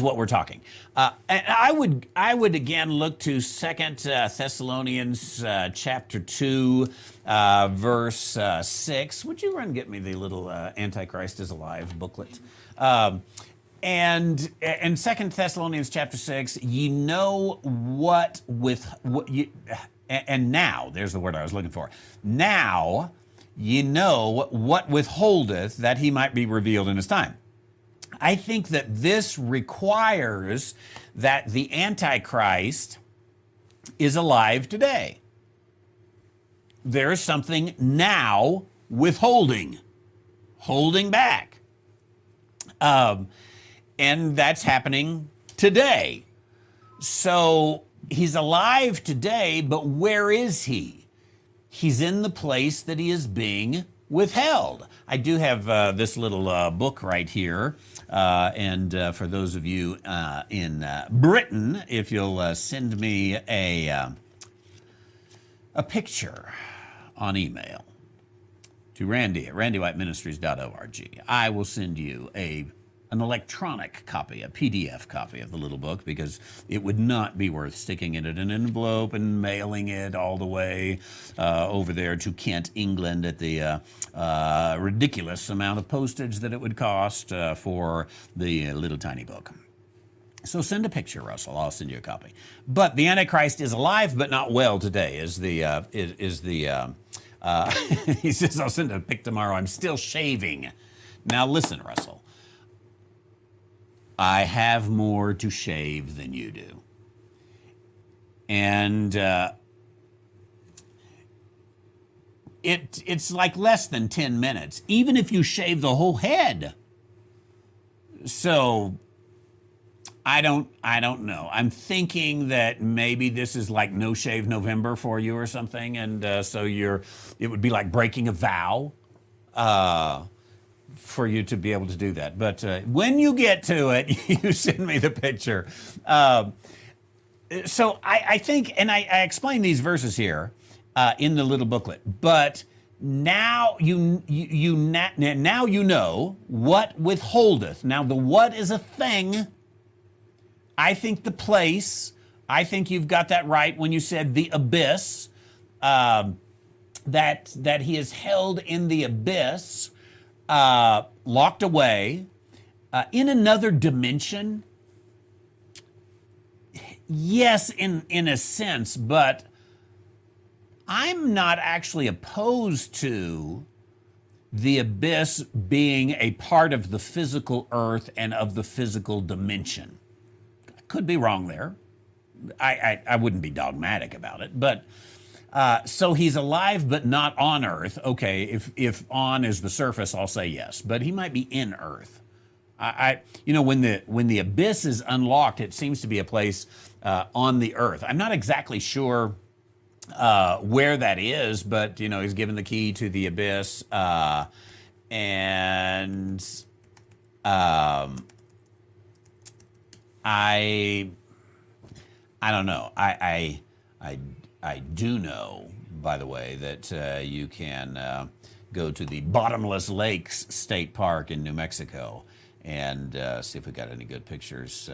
what we're talking. And I would again look to Second Thessalonians chapter 2, verse 6. Would you run and get me the little Antichrist is Alive booklet? And in 2 Thessalonians chapter 6, ye know and now, there's the word I was looking for. Now ye know what withholdeth, that he might be revealed in his time. I think that this requires that the Antichrist is alive today. There's something now withholding, holding back. And that's happening today. So he's alive today, but where is he? He's in the place that he is being withheld. I do have this little book right here. And for those of you in Britain, if you'll send me a picture on email to Randy at randywhiteministries.org, I will send you an electronic copy, a PDF copy of the little book, because it would not be worth sticking it in an envelope and mailing it all the way over there to Kent, England, at the ridiculous amount of postage that it would cost for the little tiny book. So send a picture, Russell. I'll send you a copy. But the Antichrist is alive, but not well today. He says, I'll send a pic tomorrow. I'm still shaving. Now listen, Russell. I have more to shave than you do. And it's like less than 10 minutes, even if you shave the whole head. So I don't know. I'm thinking that maybe this is like No Shave November for you or something, and so it would be like breaking a vow. For you to be able to do that. But when you get to it, you send me the picture. So I think, and I explain these verses here in the little booklet, but now you know what withholdeth. Now the what is a thing. I think the place, I think you've got that right when you said the abyss, that he is held in the abyss, locked away in another dimension. Yes, in a sense, but I'm not actually opposed to the abyss being a part of the physical earth and of the physical dimension. I could be wrong there. I wouldn't be dogmatic about it, but so he's alive but not on earth. Okay, if on is the surface, I'll say yes, but he might be in earth. When the abyss is unlocked, it seems to be a place on the earth. I'm not exactly sure where that is, but he's given the key to the abyss, and I don't know. I do know, by the way, that you can go to the Bottomless Lakes State Park in New Mexico and see if we got any good pictures.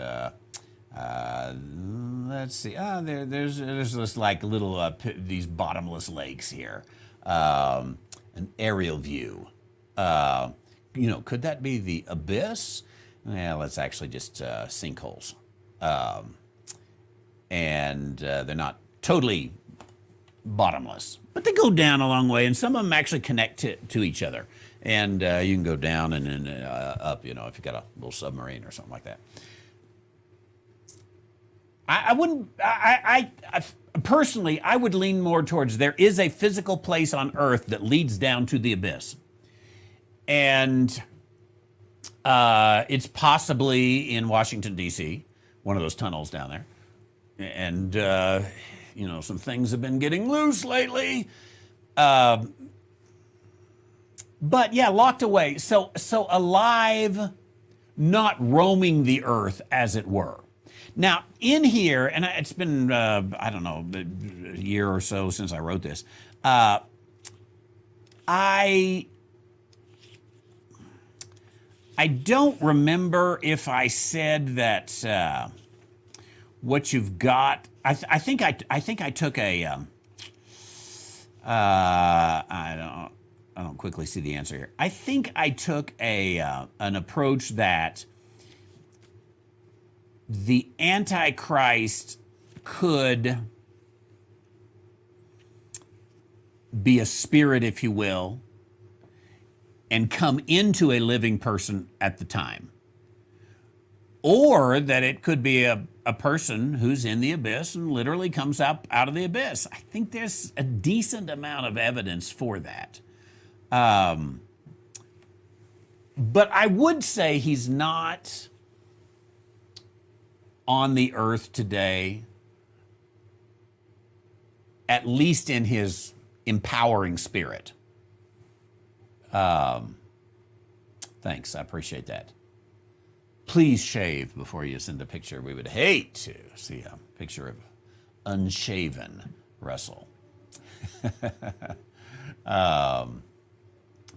Let's see. There's this like little these bottomless lakes here. An aerial view. Could that be the abyss? Yeah, let's actually just sinkholes. And they're not totally bottomless, but they go down a long way, and some of them actually connect to each other. And you can go down and then up, if you've got a little submarine or something like that. Personally, I would lean more towards there is a physical place on earth that leads down to the abyss. And it's possibly in Washington, D.C., one of those tunnels down there. And, some things have been getting loose lately. But yeah, locked away. So alive, not roaming the earth, as it were. Now, in here, and it's been, I don't know, a year or so since I wrote this, I don't remember if I said that what you've got. I think I took a. I don't quickly see the answer here. I think I took an approach that the Antichrist could be a spirit, if you will, and come into a living person at the time. Or that it could be a person who's in the abyss and literally comes up out of the abyss. I think there's a decent amount of evidence for that. But I would say he's not on the earth today, at least in his empowering spirit. Thanks, I appreciate that. Please shave before you send a picture. We would hate to see a picture of unshaven Russell.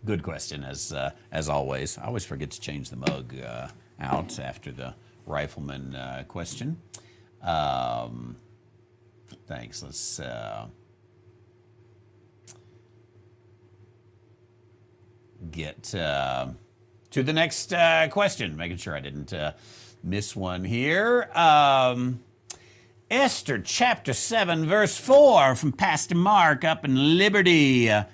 Good question, as always. I always forget to change the mug out after the rifleman question. Thanks. Let's get to the next question, making sure I didn't miss one here. Esther chapter 7 verse 4 from Pastor Mark up in Liberty. There's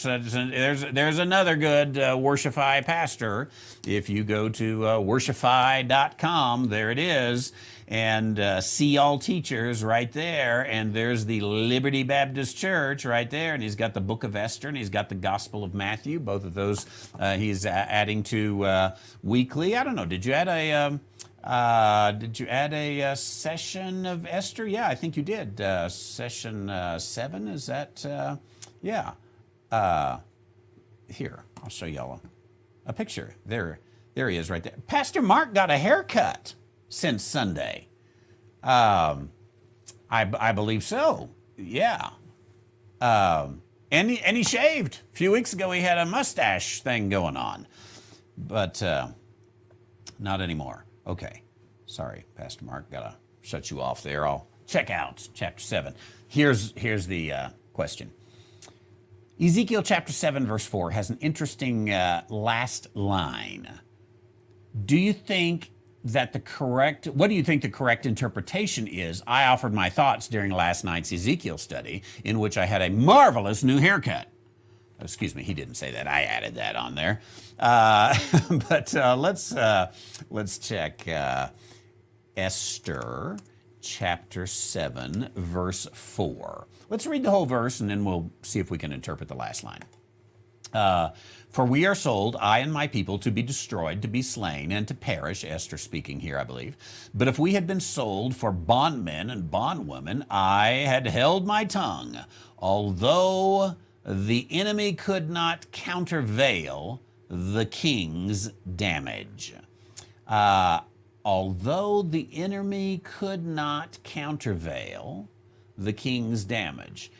another good Worshipify pastor. If you go to worshipify.com, there it is, and see all teachers right there, and there's the Liberty Baptist Church right there, and he's got the book of Esther and he's got the Gospel of Matthew. Both of those he's adding to weekly. I don't know, did you add a session of Esther? Yeah, I think you did. Session 7, is that? Yeah. Here, I'll show y'all a picture. There he is right there. Pastor Mark got a haircut since Sunday. I believe so. Yeah. And he shaved. A few weeks ago he had a mustache thing going on, but not anymore. Okay. Sorry, Pastor Mark. Gotta shut you off there. I'll check out chapter 7. Here's the question. Ezekiel chapter 7 verse 4 has an interesting last line. What do you think the correct interpretation is? I offered my thoughts during last night's Ezekiel study, in which I had a marvelous new haircut. Excuse me, he didn't say that. I added that on there. But let's check Esther chapter 7 verse 4. Let's read the whole verse and then we'll see if we can interpret the last line. For we are sold, I and my people, to be destroyed, to be slain, and to perish. Esther speaking here, I believe. But if we had been sold for bondmen and bondwomen, I had held my tongue, although the enemy could not countervail the king's damage. Although the enemy could not countervail the king's damage.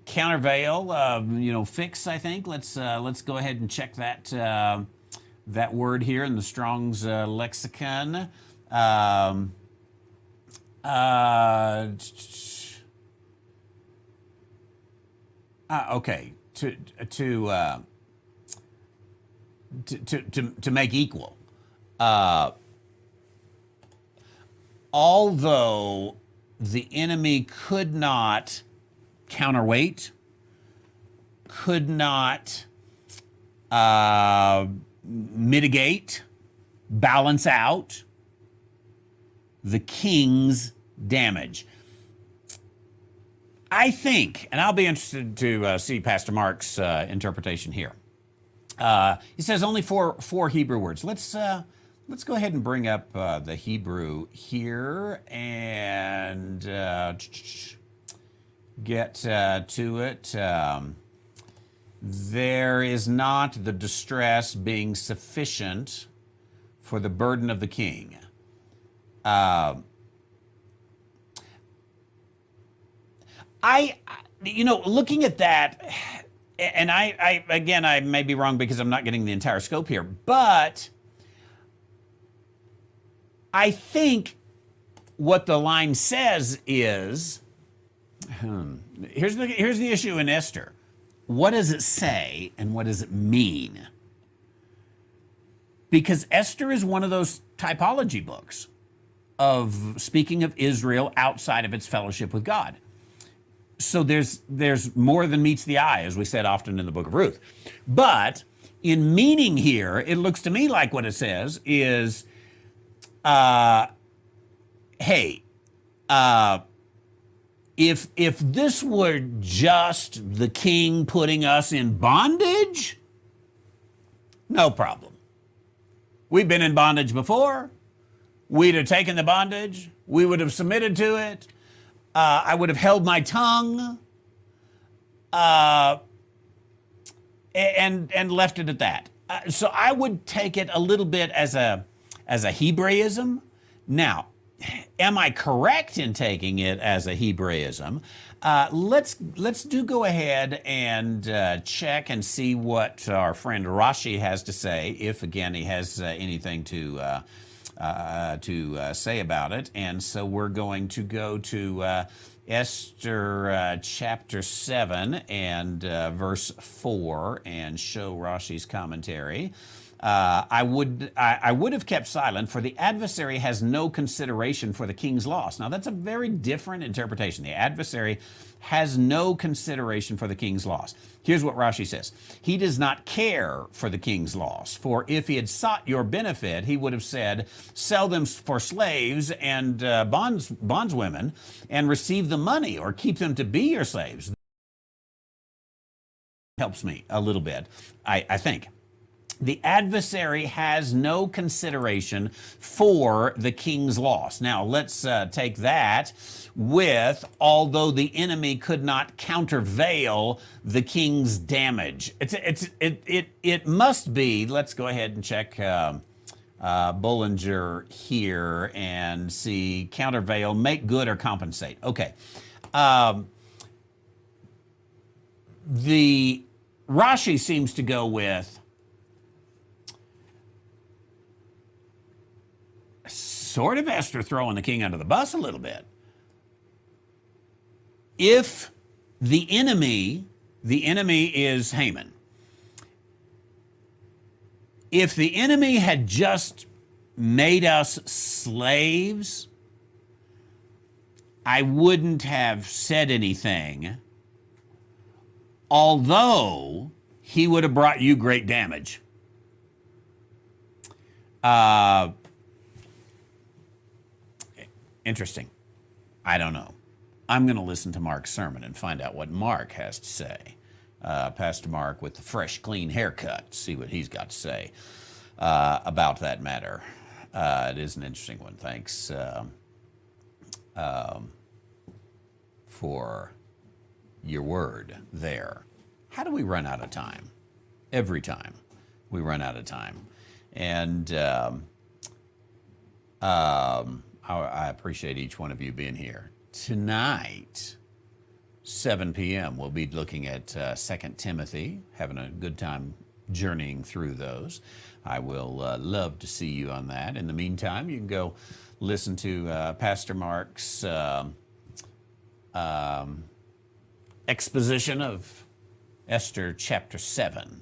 Countervail, fix, I think. Let's go ahead and check that word here in the Strong's lexicon. Okay, to make equal. Although the enemy could not counterweight, could not mitigate, balance out the king's damage. I think, and I'll be interested to see Pastor Mark's interpretation here. He says only four Hebrew words. Let's go ahead and bring up the Hebrew here and get to it. There is not the distress being sufficient for the burden of the king. Looking at that, and I may be wrong because I'm not getting the entire scope here, but I think what the line says is, here's the issue in Esther. What does it say and what does it mean? Because Esther is one of those typology books of speaking of Israel outside of its fellowship with God. So there's more than meets the eye, as we said often in the book of Ruth. But in meaning here, it looks to me like what it says is, hey, if this were just the king putting us in bondage, no problem. We've been in bondage before. We'd have taken the bondage. We would have submitted to it. I would have held my tongue and left it at that. So I would take it a little bit as a Hebraism. Now, am I correct in taking it as a Hebraism? Let's go ahead and check and see what our friend Rashi has to say, if again he has anything to say about it. And so we're going to go to Esther chapter 7 and verse 4 and show Rashi's commentary. I would have kept silent, for the adversary has no consideration for the king's loss. Now, that's a very different interpretation. The adversary has no consideration for the king's loss. Here's what Rashi says. He does not care for the king's loss, for if he had sought your benefit, he would have said, sell them for slaves and bondswomen and receive the money, or keep them to be your slaves. Helps me a little bit, I think. The adversary has no consideration for the king's loss. Now, let's take that with, although the enemy could not countervail the king's damage. It must be, let's go ahead and check Bollinger here and see countervail, make good or compensate. Okay. The Rashi seems to go with sort of Esther throwing the king under the bus a little bit. If the enemy is Haman. If the enemy had just made us slaves, I wouldn't have said anything, although he would have brought you great damage. Interesting. I don't know. I'm going to listen to Mark's sermon and find out what Mark has to say. Pastor Mark with the fresh, clean haircut. See what he's got to say about that matter. It is an interesting one. Thanks for your word there. How do we run out of time? Every time we run out of time. And I appreciate each one of you being here. Tonight, 7 p.m., we'll be looking at 2 Timothy, having a good time journeying through those. I will love to see you on that. In the meantime, you can go listen to Pastor Mark's exposition of Esther chapter 7.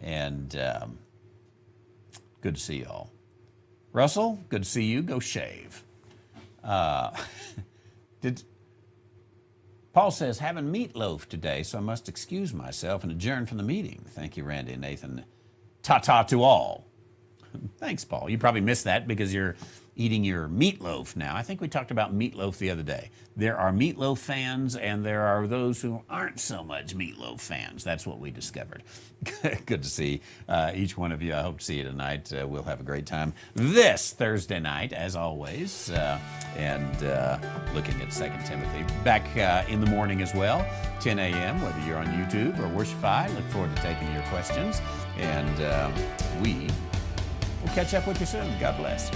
And good to see you all. Russell, good to see you. Go shave. Paul says, having meatloaf today, so I must excuse myself and adjourn from the meeting. Thank you, Randy and Nathan. Ta-ta to all. Thanks, Paul. You probably missed that because you're eating your meatloaf now. I think we talked about meatloaf the other day. There are meatloaf fans and there are those who aren't so much meatloaf fans. That's what we discovered. Good to see each one of you. I hope to see you tonight. We'll have a great time this Thursday night, as always, and looking at 2 Timothy. Back in the morning as well, 10 a.m., whether you're on YouTube or Worshipify. Look forward to taking your questions. And we We'll catch up with you soon. God bless.